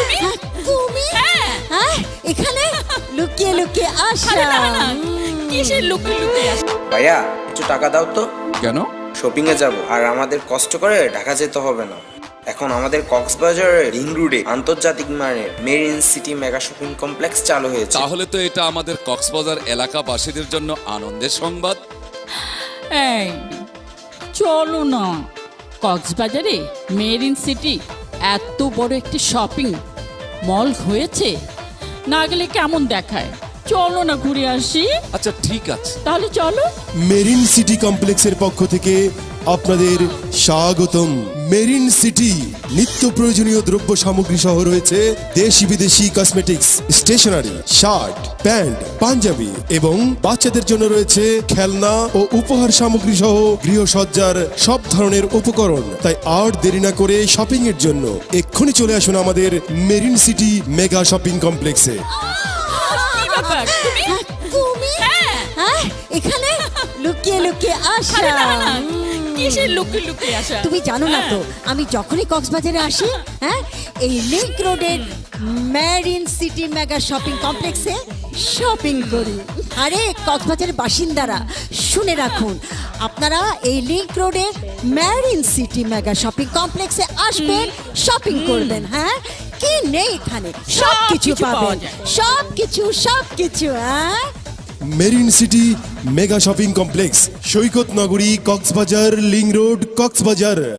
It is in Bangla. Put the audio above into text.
তুমি? তুমি হ্যাঁ এখানে লুকিয়ে লুকিয়ে আসা। আরে না না, কিসের লুকিয়ে লুকিয়ে আসা? ভাইয়া একটু টাকা দাও তো, কেন? শপিং এ যাব আর আমাদের কষ্ট করে ঢাকা যেতে হবে না। এখন আমাদের কক্সবাজারের রিং রোডে আন্তর্জাতিক মানের marine city mega shopping complex চালু হয়েছে। তাহলে তো এটা আমাদের কক্সবাজার এলাকাবাসীদের জন্য আনন্দের সংবাদ। এই চলো না, কক্সবাজারে মেরিন সিটি এত বড় একটি শপিং মল হয়েছে, না গেলে কেমন দেখায়। চলো না ঘুরে আসি। আচ্ছা ঠিক আছে। তাহলে চলো। মেরিন সিটি কমপ্লেক্সের পক্ষ থেকে আপনাদের স্বাগতম। মেরিন সিটি নিত্য প্রয়োজনীয় দ্রব্য সামগ্রী সহ রয়েছে দেশি বিদেশি cosmetics, stationery, shirt, pant, panjabi এবং বাচ্চাদের জন্য রয়েছে খেলনা ও উপহার সামগ্রী সহ গৃহসজ্জার সব ধরনের উপকরণ। তাই আর দেরি না করে শপিং এর জন্য এক্ষুনি চলে আসুন আমাদের মেরিন সিটি মেগা শপিং কমপ্লেক্সে। কি ব্যাপার তুমি? তুমি হ্যাঁ এখানে লুকিয়ে লুকিয়ে আসা। আরে না না, কিসের লুকিয়ে লুকিয়ে আসা? তুমি জানো না তো আমি যখনই কক্সবাজারে আসি হ্যাঁ এই লিংক রোডের মেরিন সিটি মেগা শপিং কমপ্লেক্সে শপিং করি। আরে কক্সবাজারের বাসিন্দারা শুনে রাখুন, আপনারা এই লিংক রোডের মেরিন সিটি মেগা শপিং কমপ্লেক্সে আসবেন, শপিং করবেন। হ্যাঁ কি নেই এখানে সবকিছু সবকিছু পাওয়া পাবেন, যায়। সবকিছু হ্যাঁ। Marine city mega shopping complex, সৈকত নগরী, কক্সবাজার, লিং রোড, কক্সবাজার।